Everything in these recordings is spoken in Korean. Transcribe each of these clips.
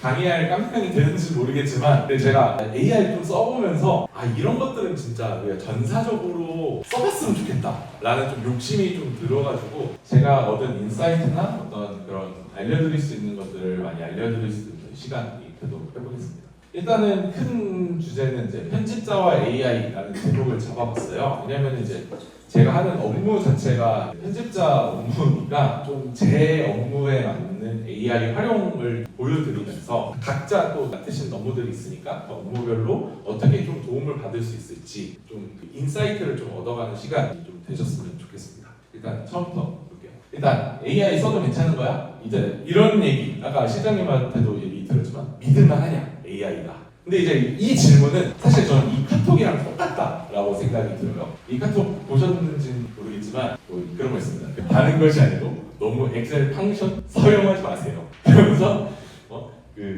강의할 깜냥이 되는지 모르겠지만 근데 제가 AI를 좀 써보면서 이런 것들은 진짜 우리가 전사적으로 써봤으면 좋겠다 라는 좀 욕심이 좀 들어가지고 제가 얻은 인사이트나 어떤 그런 알려드릴 수 있는 것들을 많이 알려드릴 수 있는 시간이 되도록 해보겠습니다. 일단은 큰 주제는 이제 편집자와 AI라는 제목을 잡아봤어요. 왜냐면 이제 제가 하는 업무 자체가 편집자 업무니까 좀 제 업무에 맞는 AI 활용을 보여드리면서 각자 또 맡으신 업무들이 있으니까 그 업무별로 어떻게 좀 도움을 받을 수 있을지 좀 인사이트를 좀 얻어가는 시간이 좀 되셨으면 좋겠습니다. 일단 처음부터 볼게요. 일단 AI 써도 괜찮은 거야? 이제 이런 얘기 아까 실장님한테도 얘기 들었지만 믿을만 하냐 AI가. 근데 이제 이 질문은 사실 저는 이 카톡이랑 똑같다라고 생각이 들어요. 이 카톡 보셨는지는 모르겠지만 뭐 그런 거 있습니다. 다른 것이 아니고 너무 엑셀 펑션 사용하지 마세요. 그러면서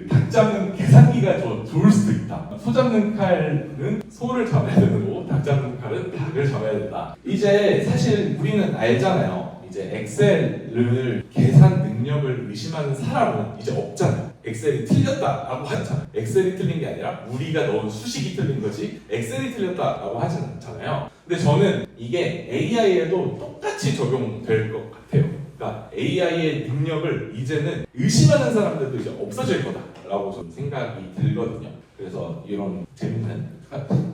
닭 잡는 계산기가 더 좋을 수도 있다. 소 잡는 칼은 소를 잡아야 되는 거고 닭 잡는 칼은 닭을 잡아야 된다. 이제 사실 우리는 알잖아요. 이제 엑셀을 계산 능력을 의심하는 사람은 이제 없잖아요. 엑셀이 틀렸다라고 하잖아요. 엑셀이 틀린 게 아니라 우리가 넣은 수식이 틀린 거지 엑셀이 틀렸다라고 하진 않잖아요. 근데 저는 이게 AI에도 똑같이 적용될 것 같아요. 그러니까 AI의 능력을 이제는 의심하는 사람들도 이제 없어질 거다라고 저는 생각이 들거든요. 그래서 이런 재밌는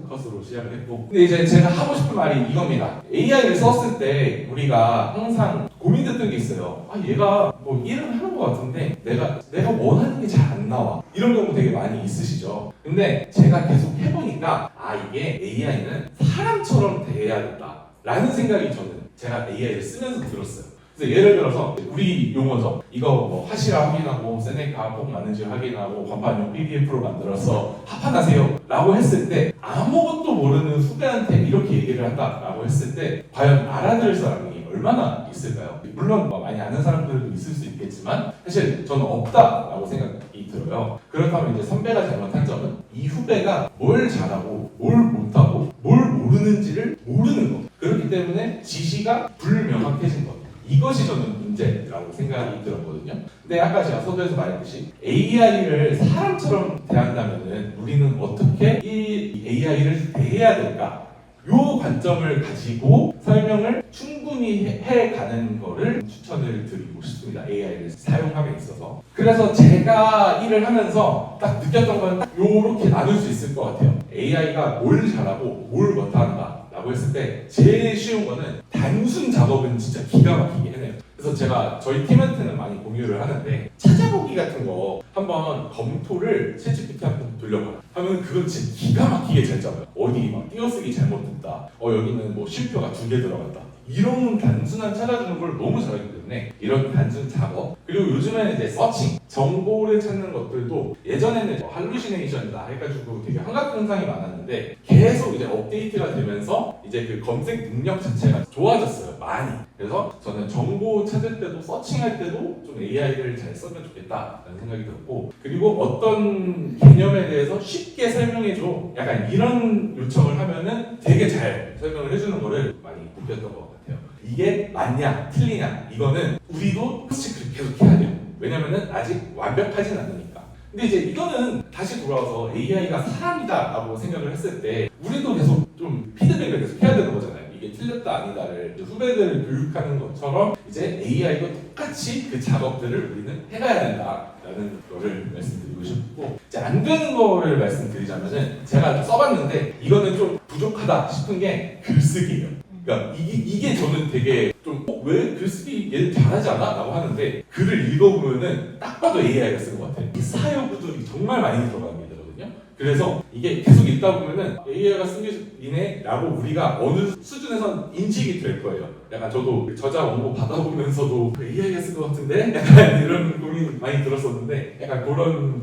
컷으로 시작을 했고 근데 이제 제가 하고 싶은 말이 이겁니다. AI를 썼을 때 우리가 항상 고민됐던 게 있어요. 얘가 뭐 일을 하는 것 같은데 내가 원하는 게 잘 안 나와. 이런 경우 되게 많이 있으시죠. 근데 제가 계속 해보니까 이게 AI는 사람처럼 대해야 된다 라는 생각이 저는 제가 AI를 쓰면서 들었어요. 그래서 예를 들어서 우리 용어죠. 이거 뭐 하시라 확인하고 세네카 꼭 맞는지 확인하고 관판용 PDF로 만들어서 합판하세요 라고 했을 때 아무것도 모르는 후배한테 이렇게 얘기를 한다라고 했을 때 과연 알아들을 사람이 얼마나 있을까요? 물론 많이 아는 사람들도 있을 수 있겠지만 사실 저는 없다라고 생각이 들어요. 그렇다면 이제 선배가 잘못한 점은 이 후배가 뭘 잘하고 뭘 못하고 뭘 모르는지를 모르는 것. 그렇기 때문에 지시가 불명확해진 것. 이것이 저는 문제라고 생각이 들었거든요. 근데 아까 제가 서두에서 말했듯이 AI를 사람처럼 대한다면은 우리는 어떻게 이 AI를 대해야 될까? 요 관점을 가지고 설명을 충분히 해가는 거를 추천을 드리고 싶습니다. AI를 사용함에 있어서. 그래서 제가 일을 하면서 딱 느꼈던 건 딱 요렇게 나눌 수 있을 것 같아요. AI가 뭘 잘하고 뭘 못한다. 라고 했을 때 제일 쉬운 거는 단순 작업은 진짜 기가 막히게 해내요. 그래서 제가 저희 팀한테는 많이 공유를 하는데 찾아보기 같은 거 한번 검토를 챗GPT 한번 돌려봐요. 하면 그건 진짜 기가 막히게 잘 잡아요. 어디 막 띄어쓰기 잘못됐다. 여기는 뭐 쉼표가 2개 들어갔다. 이런 단순한 찾아주는 걸 너무 잘하기 때문에 이런 단순 작업 그리고 요즘에는 이제 서칭 정보를 찾는 것들도 예전에는 할루시네이션이다 해가지고 되게 환각 현상이 많았는데 계속 이제 업데이트가 되면서 이제 그 검색 능력 자체가 좋아졌어요. 많이. 그래서 저는 정보 찾을 때도 서칭할 때도 좀 AI를 잘 쓰면 좋겠다라는 생각이 들었고 그리고 어떤 개념에 대해서 쉽게 설명해줘 약간 이런 요청을 하면은 되게 잘 설명을 해주는 거를 많이 느꼈던 것 같아요. 이게 맞냐 틀리냐 이거는 우리도 체크를 계속 해야 돼요. 왜냐면은 아직 완벽하진 않으니까. 근데 이제 이거는 다시 돌아와서 AI가 사람이다 라고 생각을 했을 때 우리도 계속 좀 피드백을 계속 해야 되는 거잖아요. 이게 틀렸다 아니다를 후배들을 교육하는 것처럼 이제 AI도 똑같이 그 작업들을 우리는 해가야 된다라는 거를 말씀드리고 싶고 이제 안 되는 거를 말씀드리자면은 제가 써봤는데 이거는 좀 부족하다 싶은 게 글쓰기예요. 그러니까 이게 저는 되게 좀 왜 글쓰기 얘는 잘하지 않아? 라고 하는데 글을 읽어보면은 딱 봐도 AI가 쓴 것 같아요. 이 사여구들이 정말 많이 들어가게 되거든요. 그래서 이게 계속 읽다 보면은 AI가 쓴 게이네 라고 우리가 어느 수준에선 인식이 될 거예요. 약간 저도 저자 원고 받아보면서도 AI가 쓴 것 같은데? 약간 이런 고민 많이 들었었는데 약간 그런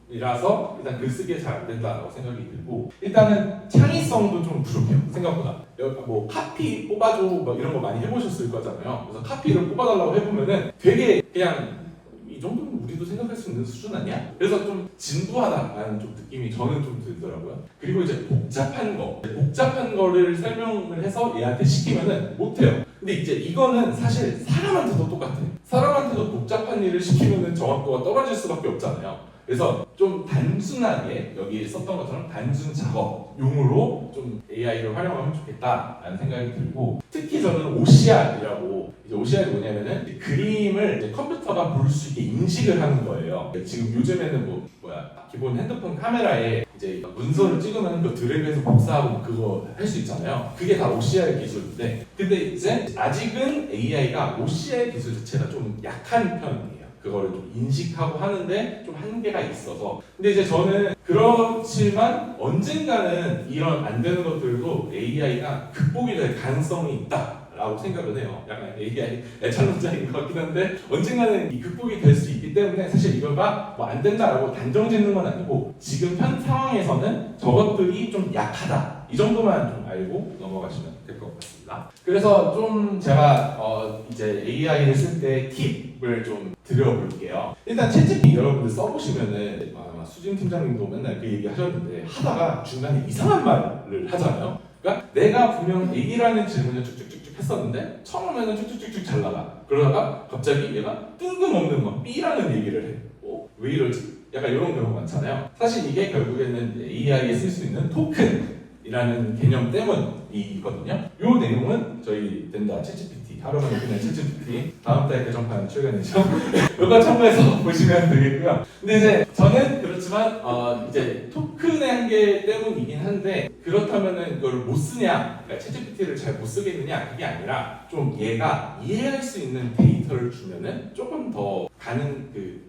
지점이라서 일단 글쓰기에 잘 안 된다고 생각이 들고 일단은 창의성도 좀 부족해요. 생각보다. 뭐 카피 뽑아줘 뭐 이런 거 많이 해보셨을 거잖아요. 그래서 카피를 뽑아달라고 해보면은 되게 그냥 이 정도는 우리도 생각할 수 있는 수준 아니야? 그래서 좀 진부하다라는 좀 느낌이 저는 좀 들더라고요. 그리고 이제 복잡한 거를 설명을 해서 얘한테 시키면은 못해요. 근데 이제 이거는 사실 사람한테도 똑같아요. 사람한테도 복잡한 일을 시키면은 정확도가 떨어질 수밖에 없잖아요. 그래서 좀 단순하게 여기 썼던 것처럼 단순 작업용으로 좀 AI를 활용하면 좋겠다라는 생각이 들고, 특히 저는 OCR이라고, 이제 OCR이 뭐냐면은 그림을 이제 컴퓨터가 볼 수 있게 인식을 하는 거예요. 지금 요즘에는 기본 핸드폰 카메라에 이제 문서를 찍으면 그 드래그해서 복사하고 그거 할 수 있잖아요. 그게 다 OCR 기술인데, 근데 이제 아직은 AI가 OCR 기술 자체가 좀 약한 편이에요. 그거를 좀 인식하고 하는데 좀 한계가 있어서. 근데 이제 저는 그렇지만 언젠가는 이런 안 되는 것들도 AI가 극복이 될 가능성이 있다라고 생각을 해요. 약간 AI 애찬론자인 것 같긴 한데 언젠가는 이 극복이 될 수 있기 때문에 사실 이거가 뭐 안 된다라고 단정 짓는 건 아니고, 지금 현 상황에서는 저것들이 좀 약하다, 이 정도만 좀 알고 넘어가시면 될 것 같습니다. 그래서 좀 제가 이제 AI를 쓸 때 팁을 좀 드려볼게요. 일단 챗GPT 여러분들 써보시면은 수진 팀장님도 맨날 그 얘기 하셨는데, 하다가 중간에 이상한 말을 하잖아요. 그러니까 내가 분명 A라는 질문을 쭉쭉쭉쭉 했었는데 처음에는 쭉쭉쭉쭉 잘 나가. 그러다가 갑자기 얘가 뜬금없는 막 B라는 얘기를 해. 왜 이러지? 약간 이런 경우가 많잖아요. 사실 이게 결국에는 AI에 쓸 수 있는 토큰이라는 개념 때문이거든요. 이 내용은 저희 된다 챗GPT, 하루만에 그냥 챗GPT 다음 달 개정판 출간이죠. 이거 참고해서 보시면 되겠고요. 근데 이제 저는 그렇지만 이제 토큰의 한계 때문이긴 한데, 그렇다면은 이걸 못 쓰냐, 그러니까 챗GPT를 잘 못 쓰겠느냐, 그게 아니라 좀 얘가 이해할 수 있는 데이터를 주면은 조금 더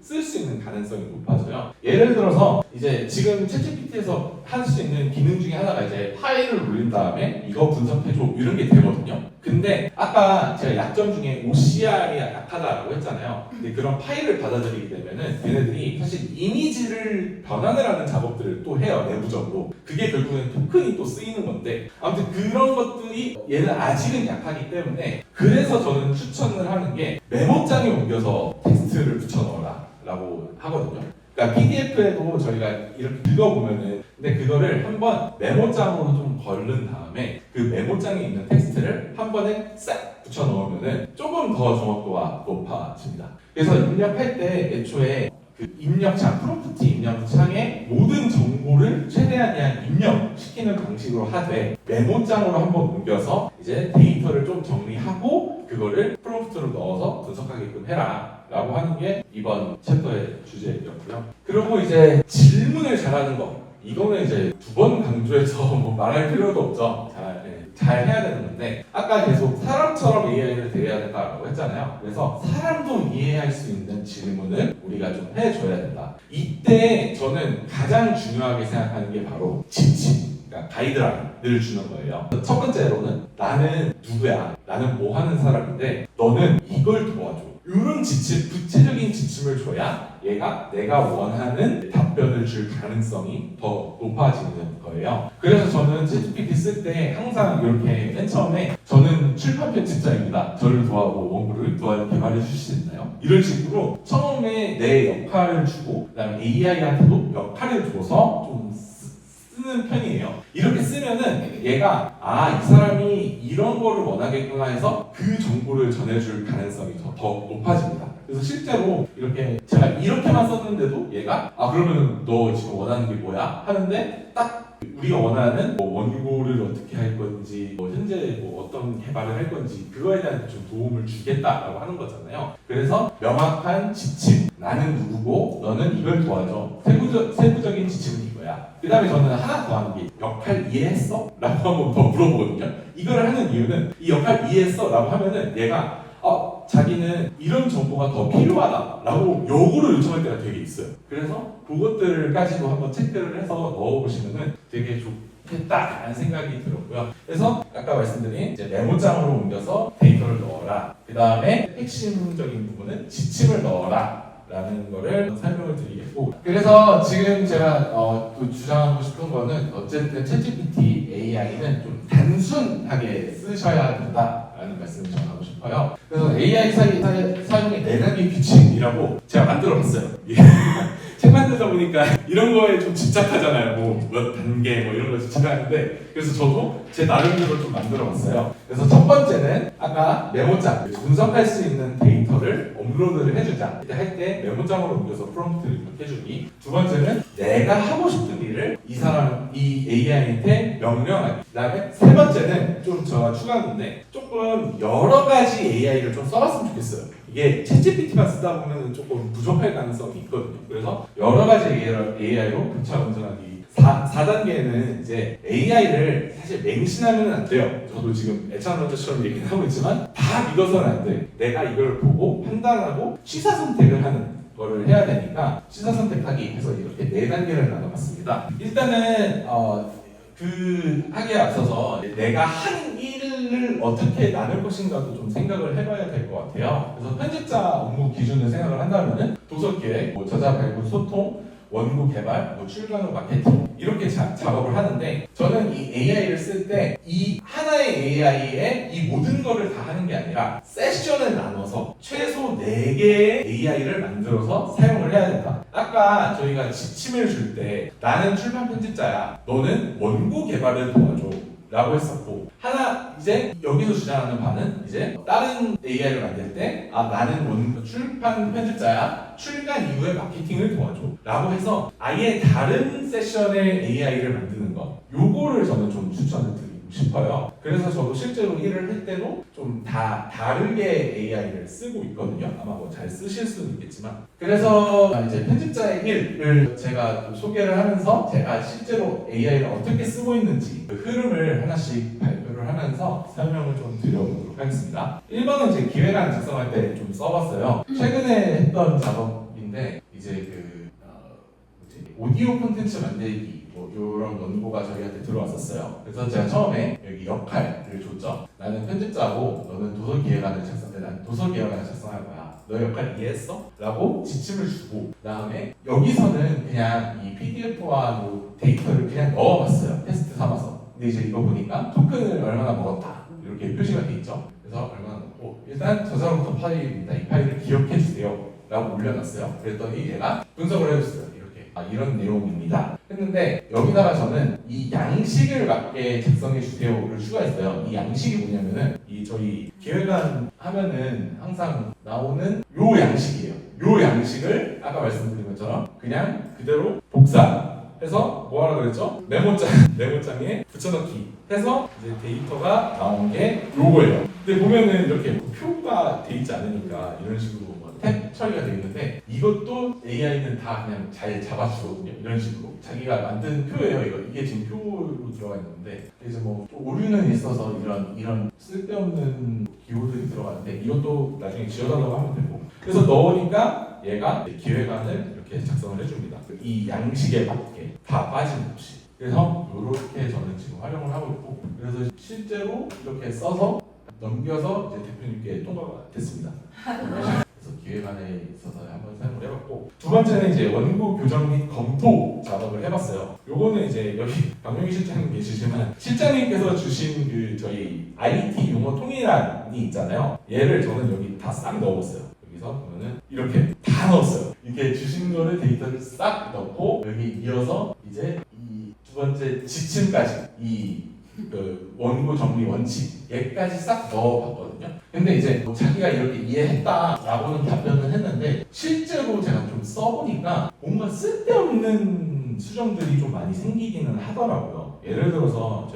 쓸 수 있는 가능성이 높아져요. 예를 들어서 이제 지금 챗GPT에서 할 수 있는 기능 중에 하나가 이제 파일을 올린 다음에 이거 분석해줘 이런 게 되거든요. 근데 아까 제가 약점 중에 OCR이 약하다라고 했잖아요. 근데 그런 파일을 받아들이게 되면은 얘네들이 사실 이미지를 변환을 하는 작업들을 또 해요, 내부적으로. 그게 결국은 토큰이 또 쓰이는 건데, 아무튼 그런 것들이 얘는 아직은 약하기 때문에, 그래서 저는 추천을 하는 게 메모장에 옮겨서 텍스트를 붙여넣어라 라고 하거든요. 그러니까 PDF에도 저희가 이렇게 읽어보면은, 근데 그거를 한번 메모장으로 좀 걸른 다음에 그 메모장에 있는 텍스트를 한 번에 싹 붙여 넣으면은 조금 더 정확도가 높아집니다. 그래서 입력할 때 애초에 그 입력창, 프롬프트 입력창에 모든 정보를 최대한 입력시키는 방식으로 하되, 메모장으로 한번 옮겨서 이제 데이터를 좀 정리하고 그거를 프롬프트로 넣어서 분석하게끔 해라 라고 하는 게 이번 챕터의 주제였고요. 그리고 이제 질문을 잘하는 거, 이거는 이제 두 번 강조해서 뭐 말할 필요도 없죠. 잘 해야 되는 건데, 아까 계속 사람처럼 AI를 대해야 된다고 했잖아요. 그래서 사람도 이해할 수 있는 질문을 우리가 좀 해줘야 된다. 이때 저는 가장 중요하게 생각하는 게 바로 지침, 그러니까 가이드라인을 주는 거예요. 첫 번째로는 나는 누구야? 나는 뭐 하는 사람인데 너는 이걸 도와줘. 이런 지침, 구체적인 지침을 줘야 얘가 내가 원하는 답변을 줄 가능성이 더 높아지는 거예요. 그래서 저는 챗GPT 쓸 때 항상 이렇게 맨 처음에 저는 출판 편집자입니다. 저를 도와고 원고를 개발해 주실 수 있나요? 이런 식으로 처음에 내 역할을 주고, 그다음에 AI한테도 역할을 줘서 좀 쓰는 편이에요. 이렇게 쓰면은 얘가 이 사람이 이런 거를 원하겠구나 해서 그 정보를 전해줄 가능성이 더 높아집니다. 그래서 실제로 이렇게 제가 이렇게만 썼는데도 얘가 그러면 너 지금 원하는 게 뭐야? 하는데 딱 우리가 원하는 뭐 원고를 어떻게 할 건지, 뭐 현재 뭐 어떤 개발을 할 건지 그거에 대한 좀 도움을 주겠다라고 하는 거잖아요. 그래서 명확한 지침, 나는 누구고 너는 이걸 도와줘. 세부적인 지침은 이거야. 그 다음에 저는 하나 더 하는 게, 역할 이해했어? 라고 한번 더 물어보거든요. 이걸 하는 이유는, 이 역할 이해했어? 라고 하면은 얘가 자기는 이런 정보가 더 필요하다라고 요구를 요청할 때가 되게 있어요. 그래서 그것들까지도 한번 체크를 해서 넣어보시면은 되게 좋겠다라는 생각이 들었고요. 그래서 아까 말씀드린 이제 메모장으로 옮겨서 데이터를 넣어라. 그 다음에 핵심적인 부분은 지침을 넣어라. 라는 거를 설명을 드리겠고, 그래서 지금 제가 또 주장하고 싶은 거는, 어쨌든 챗GPT AI는 좀 단순하게 쓰셔야 된다라는 말씀을 전하고 싶어요. 그래서 AI 사용의 4가지 규칙이라고 제가 만들어 봤어요. 책 만들다 그러다 보니까 이런 거에 좀 집착하잖아요. 뭐 몇 단계 뭐 이런 거 집착하는데 그래서 저도 제 나름대로 좀 만들어봤어요. 그래서 첫 번째는 아까 메모장 분석할 수 있는 데이터를 업로드를 해주자. 이때 할 때 메모장으로 옮겨서 프롬프트를 입력해주기. 두 번째는 내가 하고 싶은 일을 이 AI한테 명령하기. 그다음에 세 번째는 좀 제가 추가한 건데 조금 여러 가지 AI를 좀 써봤으면 좋겠어요. 이게 챗GPT만 쓰다 보면 조금 부족할 가능성이 있거든요. 그래서 여러 가지 AI로 교차 운전하기. 4단계는 이제 AI를 사실 맹신하면 안 돼요. 저도 지금 애찬런처럼 얘기를 하고 있지만 다 믿어서는 안 돼. 내가 이걸 보고 판단하고 취사 선택을 하는 거를 해야 되니까 취사 선택하기 해서 이렇게 4단계를 나눠봤습니다. 일단은 하기에 앞서서 내가 한 일을 어떻게 나눌 것인가도 좀 생각을 해봐야 될 것 같아요. 그래서 편집자 업무 기준을 생각을 한다면은 도서 기획, 저자 발굴 소통, 원고 개발, 출간 후 마케팅 이렇게 작업을 하는데 저는 이 AI를 쓸 때 이 하나의 AI에 이 모든 거를 다 하는 게 아니라 세션을 나눠서 최소 4개의 AI를 만들어서 사용을 해야 된다. 아까 저희가 지침을 줄 때 나는 출판 편집자야. 너는 원고 개발을 도와줘. 라고 했었고 이제 여기서 주장하는 바는 이제 다른 AI를 만들 때 나는 출판 편집자야. 출간 이후에 마케팅을 도와줘 라고 해서 아예 다른 세션의 AI를 만드는 거 요거를 저는 좀 추천을 드리고 싶어요. 그래서 저도 실제로 일을 할 때도 좀 다르게 AI를 쓰고 있거든요. 아마 뭐 잘 쓰실 수는 있겠지만 그래서 이제 편집자의 일을 제가 소개를 하면서 제가 실제로 AI를 어떻게 쓰고 있는지 그 흐름을 하나씩 발표를 하면서 설명을 좀 드려보도록 하겠습니다. 1번은 이제 기획안 작성할 때 좀 써봤어요. 최근에 했던 작업인데 이제 오디오 콘텐츠 만들기 뭐 이런 원고가 저희한테 들어왔었어요. 그래서 제가 처음에 여기 역할을 줬죠. 나는 편집자고 너는 도서 기획안을 작성해. 난 도서 기획안을 작성할 거야. 너 역할 이해했어? 라고 지침을 주고 그다음에 여기서는 그냥 이 PDF와 뭐 데이터를 그냥 넣어봤어요. 테스트 삼아서. 근데 이제 이거 보니까 토큰을 얼마나 먹었다 이렇게 표시가 돼 있죠. 그래서 얼마나 먹고 일단 저자로부터 파일입니다. 이 파일을 기억해 주세요. 라고 올려놨어요. 그랬더니 얘가 분석을 해줬어요. 이런 내용입니다. 했는데 여기다가 저는 이 양식을 맞게 작성해 주세요를 추가했어요. 이 양식이 뭐냐면은 저희 기획안 하면은 항상 나오는 요 양식이에요. 요 양식을 아까 말씀드린 것처럼 그냥 그대로 복사해서 뭐 하라 그랬죠? 메모장에 붙여넣기 해서 이제 데이터가 나온 게 요거예요. 근데 보면은 이렇게 표가 돼 있지 않으니까 이런 식으로 탭 처리가 되어 있는데 이것도 AI는 다 그냥 잘 잡아주거든요. 이런 식으로 자기가 만든 표예요. 이게 지금 표로 들어가 있는데 이제 뭐 오류는 있어서 이런 쓸데없는 기호들이 들어가는데 이것도 나중에 지워달라고 하면 되고 그래서 넣으니까 얘가 기획안을 이렇게 작성을 해줍니다. 이 양식에 맞게 다 빠짐없이. 그래서 이렇게 저는 지금 활용을 하고 있고 그래서 실제로 이렇게 써서 넘겨서 이제 대표님께 통과가 됐습니다. 기획안에 있어서 한번 사용을 해봤고 두 번째는 이제 원고 교정 및 검토 작업을 해봤어요. 요거는 이제 여기 박명희 실장님 계시지만 실장님께서 주신 저희 IT 용어 통일안이 있잖아요. 얘를 저는 여기 다 싹 넣어봤어요. 여기서 보면은 이렇게 다 넣었어요. 이렇게 주신 거를 데이터를 싹 넣고 여기 이어서 이제 이 두 번째 지침까지 원고 정리 원칙 얘까지 싹 넣어봤거든요. 근데 이제 자기가 이렇게 이해했다라고는 답변을 했는데 실제로 제가 좀 써보니까 뭔가 쓸데없는 수정들이 좀 많이 생기기는 하더라고요. 예를 들어서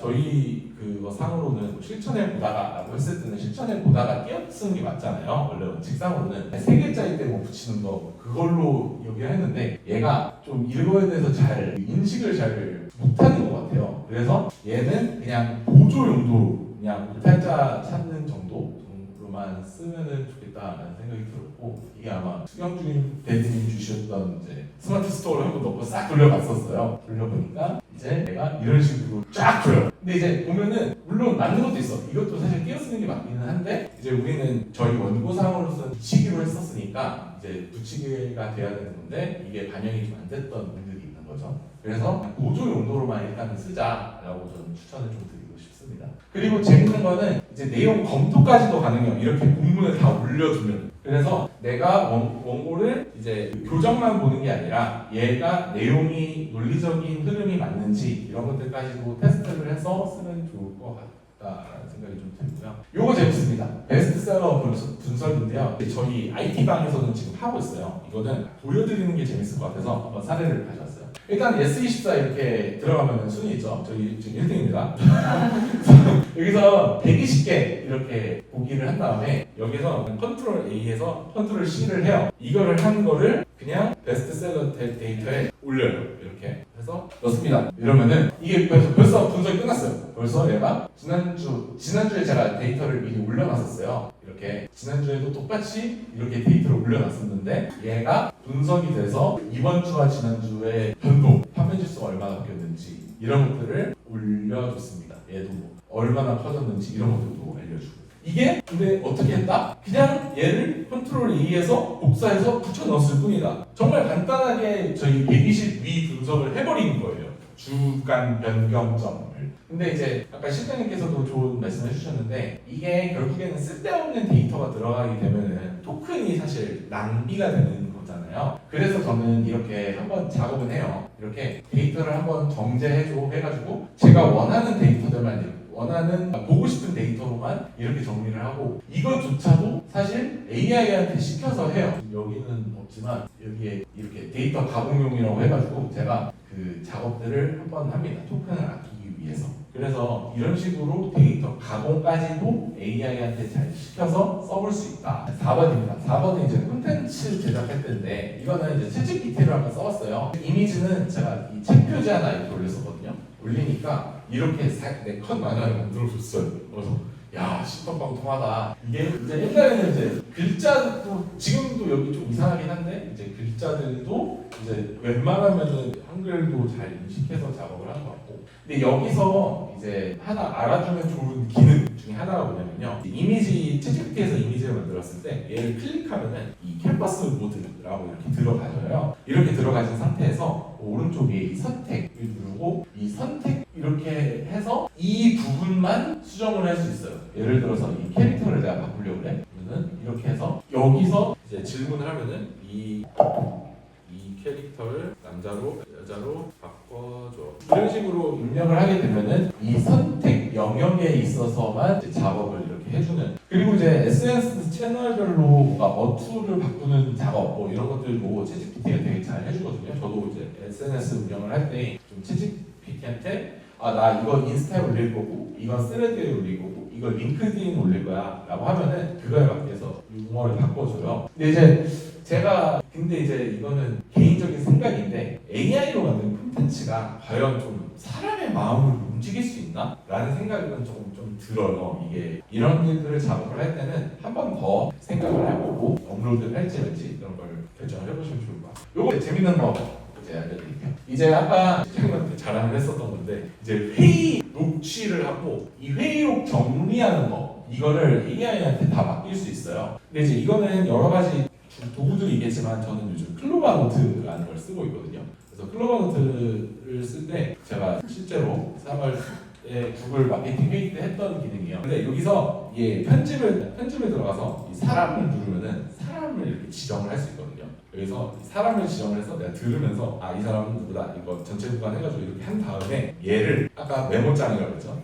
저희 그거 상으로는 실천해 보다가라고 했을 때는 실천해 보다가 띄어쓰는 게 맞잖아요. 원래 원칙상으로는 3글자일 때 뭐 붙이는 거 그걸로 여기를 했는데 얘가 좀 이런 거에 대해서 잘 인식을 잘 못하는 것 같아요. 그래서 얘는 그냥 보조 용도로 그냥 탈자 찾는 정도로만 쓰면은 좋겠다라는 생각이 들었고 이게 아마 수경준 대리님 주셨던 이제 스마트 스토어를 한번 넣고 싹 돌려봤었어요. 돌려보니까 이제 내가 이런 식으로 쫙 줘요. 근데 이제 보면은 물론 맞는 것도 있어. 이것도 사실 띄어쓰는 게 맞기는 한데 이제 우리는 저희 원고상으로서 붙이기로 했었으니까 이제 붙이기가 돼야 되는 건데 이게 반영이 좀 안 됐던 분들이 있는 거죠. 그래서 고조 용도로만 일단은 쓰자라고 저는 추천을 좀 드리고 싶습니다. 그리고 재밌는 거는 이제 내용 검토까지도 가능해요. 이렇게 본문을 다 올려주면. 그래서 내가 원고를 이제 교정만 보는 게 아니라 얘가 내용이 논리적인 흐름이 맞는지 이런 것들까지도 테스트를 해서 쓰면 좋을 것 같다라는 생각이 좀 들고요. 요거 재밌습니다. 베스트셀러 분석인데요. 저희 IT방에서는 지금 하고 있어요. 이거는 보여드리는 게 재밌을 것 같아서 한번 사례를 가져왔어요. 일단 S24 이렇게 들어가면 순위 있죠. 저희 지금 1등입니다. 여기서 120개 이렇게 보기를 한 다음에 여기서 컨트롤 A에서 컨트롤 C를 해요. 이거를 한 거를 그냥 베스트셀러 데이터에 올려요. 이렇게 해서 넣습니다. 이러면은 이게 벌써 분석이 끝났어요. 벌써 얘가 지난주에 제가 데이터를 미리 올려놨었어요. 이렇게 지난주에도 똑같이 이렇게 데이터를 올려놨었는데 얘가 분석이 돼서 이번 주와 지난주의 변동, 판매 지수가 얼마나 바뀌었는지 이런 것들을 올려줬습니다. 얘도 뭐 얼마나 커졌는지 이런 것들도 알려주고. 이게 근데 어떻게 했다? 그냥 얘를 컨트롤 A에서 복사해서 붙여 넣었을 뿐이다. 정말 간단하게 저희 120위 분석을 해버리는 거예요. 주간 변경점을. 근데 이제 아까 실장님께서도 좋은 말씀을 해주셨는데 이게 결국에는 쓸데없는 데이터가 들어가게 되면은 토큰이 사실 낭비가 되는 거잖아요. 그래서 저는 이렇게 한번 작업은 해요. 이렇게 데이터를 한번 정제해줘 해가지고 제가 원하는 데이터들만 보고 싶은 데이터로만 이렇게 정리를 하고 이것조차도 사실 AI한테 시켜서 해요. 여기는 없지만 여기에 이렇게 데이터 가공용이라고 해가지고 제가 그 작업들을 한번 합니다. 토큰을 아끼기 위해서. 그래서 이런 식으로 데이터 가공까지도 AI한테 잘 시켜서 써볼 수 있다. 4번입니다. 4번은 이제 콘텐츠 제작할 때인데 이거는 이제 챗GPT를 한번 써봤어요. 이미지는 제가 이 책 표지 하나 이렇게 올렸었거든요. 올리니까 이렇게 내 컷 만화를 만들어줬어요. 그래서 야 신통방통하다. 이게 이제 옛날에는 이제 글자도 지금도 여기 좀 이상하긴 한데 이제 글자들도 이제 웬만하면은 한글도 잘 인식해서 작업을 한 것 같고. 근데 여기서 이제 하나 알아주면 좋은 기능 중에 하나가 뭐냐면요. 이미지 챗GPT에서 이미지를 만들었을 때 얘를 클릭하면은 이 캔버스 모드라고 이렇게 들어가져요. 이렇게 들어가신 상태에서 오른쪽에 이 선택을 누르고 이 선택 이렇게 해서 이 부분만 수정을 할 수 있어요. 예를 들어서 이 캐릭터를 내가 바꾸려고 그래. 그러면 이렇게 해서 여기서 이제 질문을 하면은 이 캐릭터를 남자로 여자로 바꿔줘. 이런 식으로 입력을 하게 되면은 이 선택 영역에 있어서만 이제 작업을 이렇게 해주는. 그리고 이제 SNS 채널별로 뭔가 어투를 바꾸는 작업 뭐 이런 것들도 챗GPT가 되게 잘 해주거든요. 저도 이제 SNS 운영을 할 때 좀 챗GPT한테 나 이거 인스타에 올릴 거고 이건 스레드에 올릴 거고 이거 링크드인 올릴 거야 라고 하면은 그거에 맞게서 용어를 바꿔줘요. 근데 이제 이거는 개인적인 생각인데 AI로 만든 콘텐츠가 과연 좀 사람의 마음을 움직일 수 있나? 라는 생각은 좀 들어요. 이게 이런 일들을 작업을 할 때는 한 번 더 생각을 해보고 업로드를 할지 말지 이런 걸 결정을 해보시면 좋을 것 같아요. 요거 재밌는 거 이제 알려드릴게요. 이제 아까 시청자한테 자랑을 했었던 건데 이제 회의 녹취를 하고 이 회의록 정리하는 거 이거를 AI한테 다 맡길 수 있어요. 근데 이제 이거는 여러 가지 도구들이 있겠지만 저는 요즘 클로바 노트라는 걸 쓰고 있거든요. 그래서 클로바 노트를 쓸 때 제가 실제로 3월에 구글 마케팅 회의 때 했던 기능이에요. 근데 여기서 편집에 들어가서 이 사람을 누르면은 사람을 이렇게 지정을 할 수 있거든요. 그래서 사람을 지정을 해서 내가 들으면서 이 사람은 누구다 이거 전체 구간 해가지고 이렇게 한 다음에 얘를 아까 메모장이라고 했죠.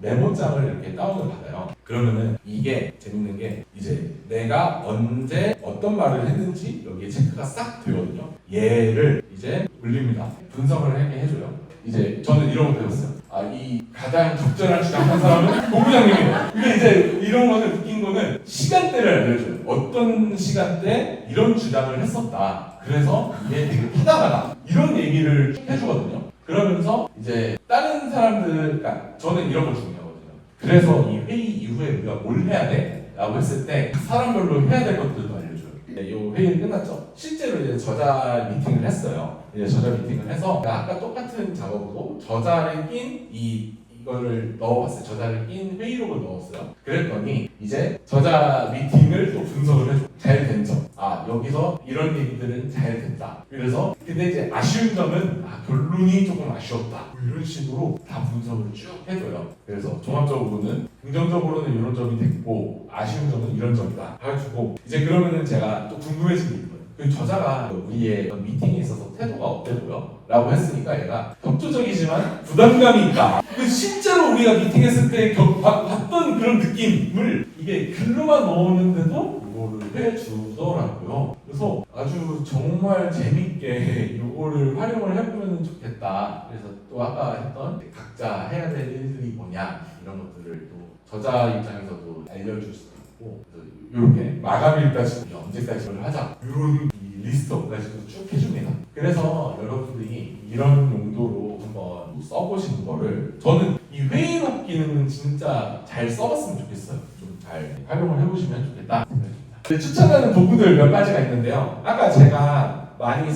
메모장을 이렇게 다운을 받아요. 그러면은 이게 재밌는 게 이제 내가 언제 어떤 말을 했는지 여기에 체크가 싹 되거든요. 얘를 이제 올립니다. 분석을 하게 해줘요. 이제 저는 이런 거 배웠어요. 이 가장 적절한 주장한 사람은 본부장님이에요. 근데 이제 이런 거는 웃긴 거는 시간대를 알려줘요. 어떤 시간대 이런 주장을 했었다. 그래서 이게 되게 타당하다. 이런 얘기를 해주거든요. 그러면서 이제 다른 사람들, 그러니까 저는 이런 걸 중요하거든요. 그래서 이 회의 이후에 우리가 뭘 해야 돼? 라고 했을 때 사람별로 해야 될 것들도 알려줘요. 이 회의는 끝났죠. 실제로 이제 저자 미팅을 했어요. 이제 저자 미팅을 해서 아까 똑같은 작업으로 저자를 낀 이 이거를 넣어봤어요. 저자를 낀 회의록을 넣었어요. 그랬더니 이제 저자 미팅을 또 분석을 해줘. 잘 된 점. 아, 여기서 이런 얘기들은 잘 됐다. 그래서 근데 이제 아쉬운 점은 결론이 조금 아쉬웠다. 뭐 이런 식으로 다 분석을 쭉 해줘요. 그래서 종합적으로는 긍정적으로는 이런 점이 됐고 아쉬운 점은 이런 점이다. 해가지고 이제 그러면은 제가 또 궁금해진 게 있거든요. 그 저자가 우리의 미팅에 있어서 태도가 어땠고요? 라고 했으니까 얘가 협조적이지만 부담감이 있다. 실제로 우리가 미팅했을 때 봤던 그런 느낌을 이게 글로만 넣었는데도 이거를 해주더라고요. 그래서 아주 정말 재밌게 이거를 활용을 해보면 좋겠다. 그래서 또 아까 했던 각자 해야 될 일들이 뭐냐 이런 것들을 또 저자 입장에서도 알려줄 수도 있고 이렇게 마감일까지 언제까지 이걸 하자 이런 리스트업까지도 쭉 해줍니다. 그래서 여러분들이 이런 용도로 한번 써보시는 거를 저는 이 회의록 기능은 진짜 잘 써봤으면 좋겠어요. 좀 잘 활용을 해보시면 좋겠다 생각합니다. 추천하는 도구들 몇 가지가 있는데요. 아까 제가 많이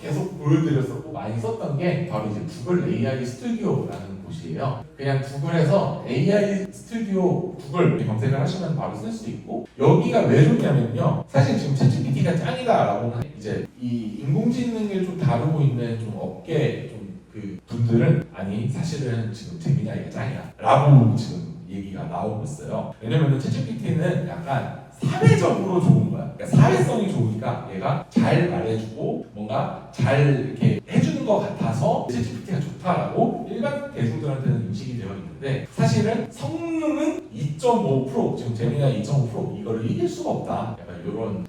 계속 보여드렸었고 많이 썼던 게 바로 이제 구글 AI 스튜디오라는 곳이에요. 그냥 구글에서 AI 스튜디오 구글 검색을 하시면 바로 쓸 수 있고 여기가 왜 좋냐면요. 사실 지금 챗GPT가 짱이다라고 하는 이제 이 인공지능을 좀 다루고 있는 좀 업계 좀 그 분들은 아니 사실은 지금 제미나이가 짱이야라고 지금 얘기가 나오고 있어요. 왜냐면은 챗GPT는 약간 사회적으로 좋은 거야. 그러니까 사회성이 좋으니까 얘가 잘 말해주고 뭔가 잘 이렇게 해주는 것 같아서 챗GPT가 좋다라고 일반 대중들한테는 인식이 되어 있는데 사실은 성능은 2.5% 지금 제미나이 2.5% 이거를 이길 수가 없다. 약간 이런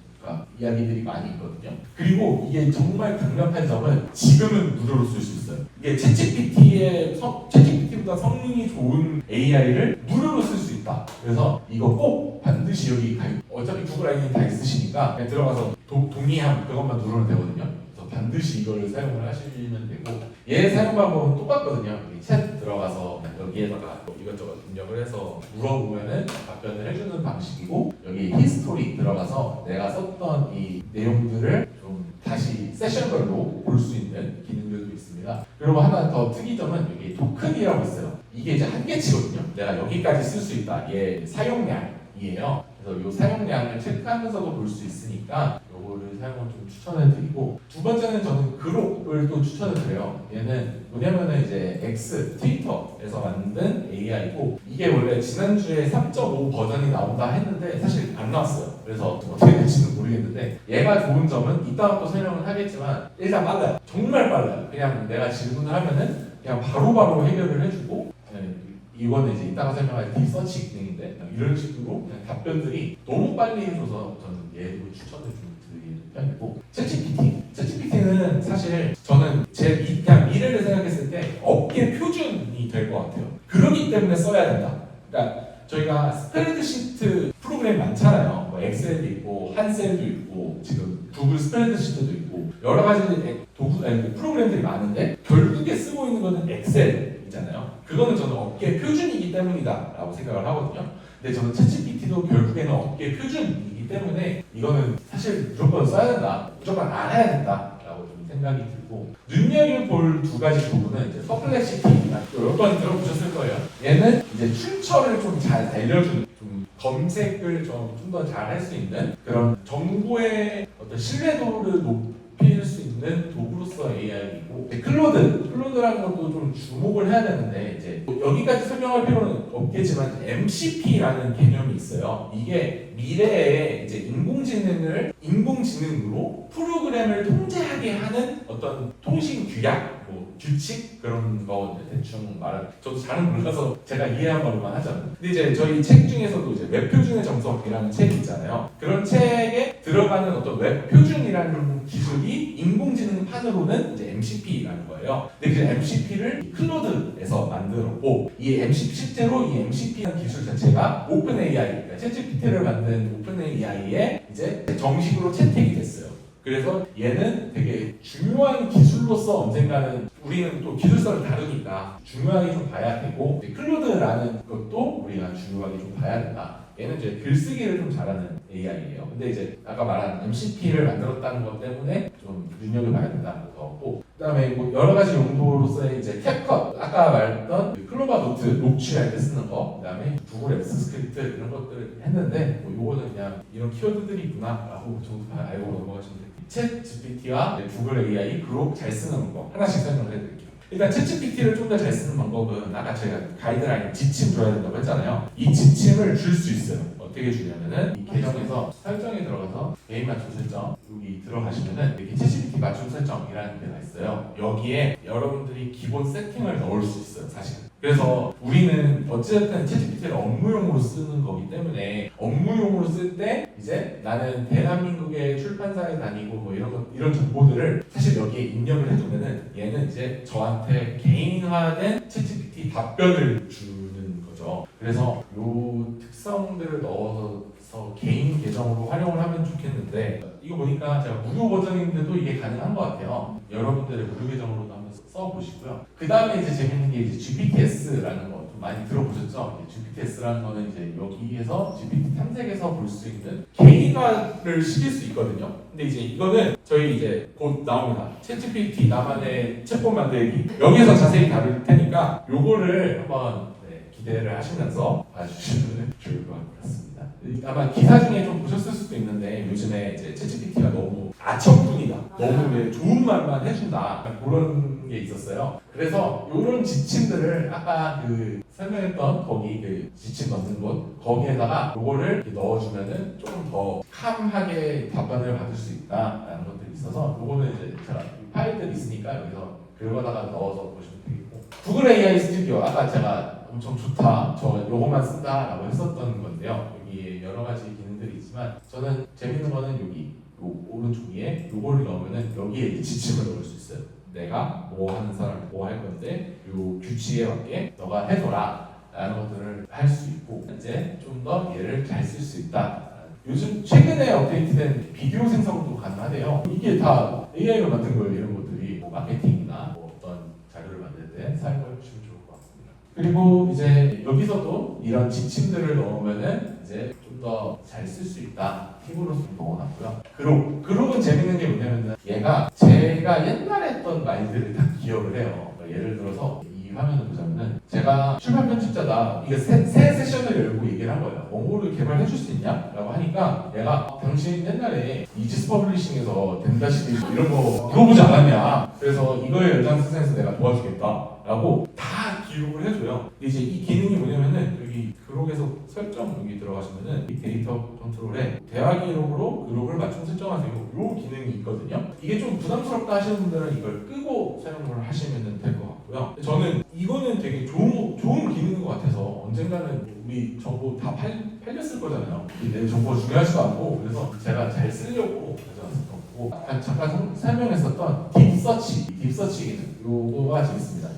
이야기들이 많이 있거든요. 그리고 이게 정말 강력한 점은 지금은 무료로 쓸 수 있어요. 이게 챗GPT보다 성능이 좋은 AI를 무료로 쓸 수 있다. 그래서 이거 꼭 반드시 여기 어차피 구글 아이디 다 있으시니까 그냥 들어가서 동의함 그것만 누르면 되거든요. 그래서 반드시 이걸 사용을 하시면 되고 얘 사용 방법은 똑같거든요. 챗 들어가서 여기에다가 이것저것 입력을 해서 물어보면은 답변을 해주는 방식이고 여기 히스토리 들어가서 내가 썼던 이 내용들을 좀 다시 세션별로 볼 수 있는 기능들도 있습니다. 그리고 하나 더 특이점은 여기 토큰이라고 있어요. 이게 이제 한계치거든요. 내가 여기까지 쓸 수 있다. 얘 사용량이에요. 그래서 이 사용량을 체크하면서도 볼 수 있으니까 요거를 사용을 좀 추천을 드리고 두 번째는 저는 그룹을 또 추천을 드려요. 얘는 뭐냐면은 이제 X 트위터에서 만든 AI고 이게 원래 지난주에 3.5 버전이 나온다 했는데 사실 안 나왔어요. 그래서 어떻게 될지는 모르겠는데 얘가 좋은 점은 이따가 또 설명을 하겠지만 일단 빨라요. 정말 빨라요. 그냥 내가 질문을 하면은 그냥 바로바로 해결을 해주고 이거는 이제 이따가 설명할 딥서치 기능인데 이런 식으로 그냥 답변들이 너무 빨리 해줘서 저는 얘도 추천을 좀 드리는 편이고 챗GPT는 사실 저는 그냥 미래를 생각했을 때 업계 표준이 될 것 같아요. 그러기 때문에 써야 된다. 그러니까 저희가 스프레드시트 프로그램 많잖아요. 뭐 엑셀도 있고 한셀도 있고 지금 구글 스프레드시트도 있고 여러 가지 프로그램들이 많은데 결국에 쓰고 있는 거는 엑셀이잖아요. 그거는 저는 업계 표준이기 때문이다 라고 생각을 하거든요. 근데 저는 챗GPT도 결국에는 업계 표준이기 때문에 이거는 사실 무조건 써야 된다, 무조건 알아야 된다 라고 좀 생각이 들고 눈여겨볼 두 가지 부분은 이제 퍼플렉시티 몇 번 들어보셨을 거예요. 얘는 이제 출처를 좀 잘 알려주는 좀 검색을 좀 더 잘 할 수 있는 그런 정보의 어떤 신뢰도를 높일 수 있는 도구로서 AI이고 클로드라는 것도 좀 주목을 해야 되는데 이제 여기까지 설명할 필요는 없겠지만 MCP라는 개념이 있어요. 이게 미래에 이제 인공지능으로 프로그램을 통제하게 하는 어떤 통신 규약, 규칙 그런 거 대충 말하면 저도 잘은 몰라서 제가 이해한 걸로만 하잖아요. 근데 이제 저희 책 중에서도 이제 웹 표준의 정석이라는 책이 있잖아요. 그런 책에 들어가는 어떤 웹 표준이라는 기술이 인공지능판으로는 이제 MCP라는 거예요. 근데 그 MCP를 클로드에서 만들었고 실제로 이 MCP라는 기술 자체가 오픈AI, 그러니까 챗GPT를 만든 오픈AI에 이제 정식으로 채택이 됐어요. 그래서 얘는 되게 중요한 기술로서 언젠가는 우리는 또 기술서를 다루니까 중요하게 좀 봐야 되고 클로드라는 것도 우리가 중요하게 좀 봐야 된다. 얘는 이제 글쓰기를 좀 잘하는 AI예요. 근데 이제 아까 말한 MCP를 만들었다는 것 때문에 좀 눈여겨봐야 된다는 거고 그다음에 뭐 여러 가지 용도로서의 이제 캡컷 아까 말했던 클로드 캔바 노트 녹취할 때 쓰는 거, 그다음에 구글 앱스 스크립트 이런 것들을 했는데 뭐 이거는 그냥 이런 키워드들이 있구나라고 정도 알고 넘어가시면 돼요. 챗 GPT와 구글 AI 그룹 잘 쓰는 방법 하나씩 설명을 해드릴게요. 일단 챗 GPT를 좀 더 잘 쓰는 방법은 아까 제가 가이드라인 지침 줘야 된다고 했잖아요. 이 지침을 줄 수 있어요. 어떻게 주냐면은 이 계정에서 설정에 들어가서 개인 맞춤 설정 여기 들어가시면은 이렇게 챗 GPT 맞춤 설정이라는 데가 있어요. 여기에 여러분들이 기본 세팅을 넣을 수 있어요. 사실. 그래서 우리는 어쨌든 챗GPT를 업무용으로 쓰는 거기 때문에 업무용으로 쓸 때 이제 나는 대한민국의 출판사에 다니고 뭐 이런 정보들을 사실 여기에 입력을 해두면은 얘는 이제 저한테 개인화된 챗GPT 답변을 주는 거죠. 그래서 요 특성들을 넣어서 개인 계정으로 활용을 하면 좋겠는데 이거 보니까 제가 무료 버전인데도 이게 가능한 것 같아요. 여러분들의 무료 계정으로도 한번 써보시고요. 그 다음에 이제 재밌는 게 이제 GPTS라는 거 좀 많이 들어보셨죠? GPTS라는 거는 이제 여기에서 GPT 탐색에서 볼 수 있는 개인화를 시킬 수 있거든요. 근데 이제 이거는 저희 이제 곧 나옵니다. 챗GPT 나만의 챗봇 만들기 여기에서 자세히 다룰 테니까 요거를 한번 기대를 하시면서 봐주시면 좋을 것 같습니다. 아마 기사 중에 좀 보셨을 수도 있는데 요즘에 이제 챗GPT가 너무 아첨꾼이다, 너무 좋은 말만 해준다 그런 게 있었어요. 그래서 이런 지침들을 아까 그 설명했던 거기 그 지침 넣는 곳 거기에다가 요거를 이렇게 넣어주면은 조금 더 캄하게 답변을 받을 수 있다라는 것들이 있어서 요거는 이제 제가 파일들이 있으니까 여기서 긁어다가 넣어서 보시면 되겠고 구글 AI 스튜디오 아까 제가 엄청 좋다 저 요거만 쓴다라고 했었던 건데요. 여기에 여러 가지 기능들이 있지만 저는 재밌는 거는 여기 요 오른쪽 위에 요거를 넣으면은 여기에 지침을 넣을 수 있어요. 내가 뭐 하는 사람 뭐 할 건데 요 규칙에 맞게 너가 해줘라 라는 것들을 할 수 있고 이제 좀 더 얘를 잘 쓸 수 있다. 요즘 최근에 업데이트된 비디오 생성도 가능하대요. 이게 다 AI가 만든 거예요. 이런 것들이 뭐 마케팅이나 뭐 어떤 자료를 만들 때 사용해 보시면 좋을 것 같습니다. 그리고 이제 여기서도 이런 지침들을 넣으면은 이제 좀 더 잘 쓸 수 있다. 팁으로 좀 넣어놨고요. 그룹은 재밌는 게 뭐냐면은 얘가 제가 옛날에 했던 말들을 다 기억을 해요. 예를 들어서 이 화면을 보자면은 제가 출판 편집자다. 이게 새 세션을 열고 얘기를 한 거예요. 원고를 개발해 줄 수 있냐? 라고 하니까 얘가 당신 옛날에 이지스 퍼블리싱에서 된다 시리즈 이런 거 물어보지 않았냐? 그래서 이거의 연장선상에서 내가 도와주겠다. 라고 다 기록을 해줘요. 근데 이제 이 기능이 뭐냐면은 여기 그룹에서 설정 여기 들어가시면은 이 데이터 컨트롤에 대화 기록으로 그룹을 맞춤 설정하세요. 요 기능이 있거든요. 이게 좀 부담스럽다 하시는 분들은 이걸 끄고 사용을 하시면 될 것 같고요. 저는 이거는 되게 좋은 기능인 것 같아서 언젠가는 우리 정보 다 팔렸을 거잖아요. 내 정보가 중요하지도 않고 그래서 제가 잘 쓰려고 가져왔었던 거고 잠깐 설명했었던 딥서치 기능 요거가 재밌습니다.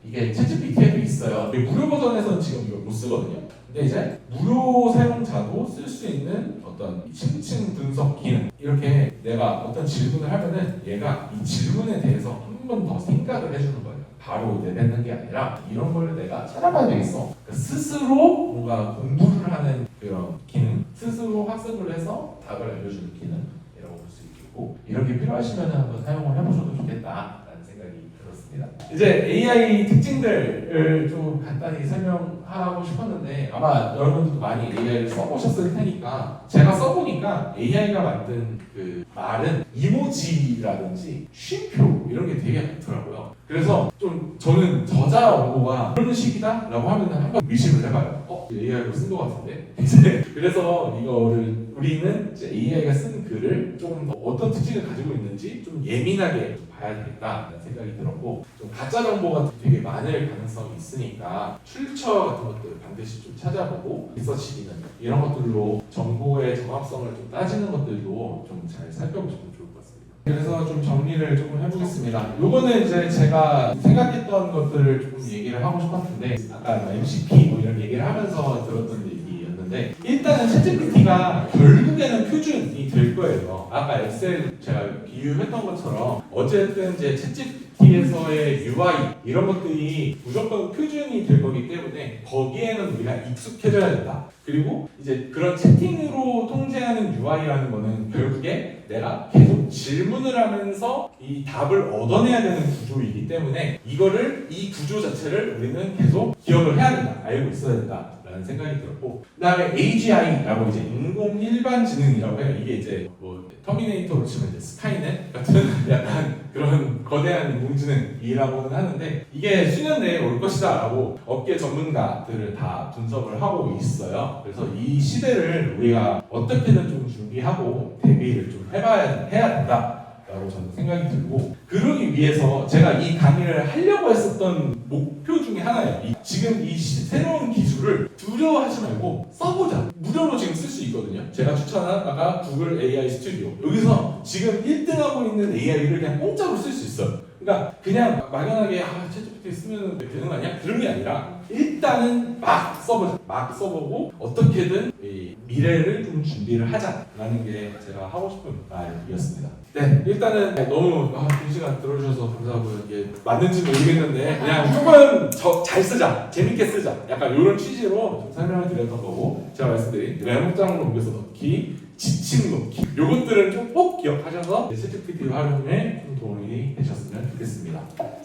이게 챗GPT에도 있어요. 무료 버전에서는 지금 이걸 못 쓰거든요. 근데 이제 무료 사용자도 쓸 수 있는 어떤 심층 분석 기능 이렇게 내가 어떤 질문을 하면은 얘가 이 질문에 대해서 한 번 더 생각을 해주는 거예요. 바로 내뱉는 게 아니라 이런 걸 내가 찾아봐야 되겠어. 그러니까 스스로 뭔가 공부를 하는 그런 기능, 스스로 학습을 해서 답을 알려주는 기능이라고 볼 수 있겠고 이런 게 필요하시면 한번 사용을 해보셔도 좋겠다라는 생각이 들었습니다. 이제 AI 특징들을 좀 간단히 설명하고 싶었는데 아마 여러분들도 많이 AI를 써보셨을 테니까 제가 써보니까 AI가 만든 그 말은 이모지라든지 쉼표 이런 게 되게 많더라고요. 그래서 좀 저는 저자 원고가 그런 식이다 라고 하면 한번 의심을 해봐요. AI로 쓴 것 같은데 이제 그래서 이거를 우리는 이제 AI가 쓴 글을 조금 더 어떤 특징을 가지고 있는지 좀 예민하게 봐야 되겠다는 생각이 들었고 좀 가짜 정보가 되게 많을 가능성이 있으니까 출처 같은 것들 반드시 좀 찾아보고 리서치 기능 이런 것들로 정보의 정확성을 좀 따지는 것들도 좀 잘 살펴보시면 좋을 것 같습니다. 그래서 좀 정리를 조금 해보겠습니다. 요거는 이제 제가 생각했던 것들을 조금 얘기를 하고 싶었는데 아까 MCP 뭐 이런 얘기를 하면서 들었던 얘기였는데 일단은 챗GPT가 결국에는 표준이 될 거예요. 아까 엑셀 제가 비유했던 것처럼 어쨌든 이제 챗GPT 어도비에서의 UI 이런 것들이 무조건 표준이 될 거기 때문에 거기에는 우리가 익숙해져야 된다. 그리고 이제 그런 채팅으로 통제하는 UI라는 거는 결국에 내가 계속 질문을 하면서 이 답을 얻어내야 되는 구조이기 때문에 이 구조 자체를 우리는 계속 기억을 해야 된다. 알고 있어야 된다. 라는 생각이 들었고, 그 다음에 AGI라고 이제 인공 일반지능이라고 해요. 이게 이제 뭐 터미네이터로 치면 이제 스카이넷 같은 약간 그런 거대한 인공지능이라고는 하는데, 이게 수년 내에 올 것이다 라고 업계 전문가들을 다 분석을 하고 있어요. 그래서 이 시대를 우리가 어떻게든 좀 준비하고 대비를 좀 해야 된다 라고 저는 생각이 들고, 그러기 위해서 제가 이 강의를 하려고 했었던 목표 중에 하나예요. 지금 이 새로운 기술을 두려워하지 말고 써보자. 무료로 지금 쓸 수 있거든요. 제가 추천한 아까 구글 AI 스튜디오, 여기서 지금 1등하고 있는 AI를 그냥 공짜로 쓸 수 있어요. 그러니까 그냥 막연하게 챗GPT 쓰면 되는 거 아니야? 그런 게 아니라 일단은 막 써보자. 막 써보고 어떻게든 이 미래를 좀 준비를 하자라는 게 제가 하고 싶은 말이었습니다. 네, 일단은 너무 긴 시간 들어주셔서 감사하고요. 이게 맞는지 모르겠는데 그냥 조금 잘 쓰자, 재밌게 쓰자, 약간 이런 취지로 좀 설명을 드렸던 거고, 제가 말씀드린 메모장으로 옮겨서 넣기, 지침 놓기, 요것들은 좀 꼭 기억하셔서 챗GPT 활용에 좀 도움이 되셨으면 좋겠습니다.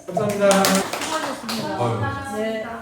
감사합니다. 수고하셨습니다. 아유. 네.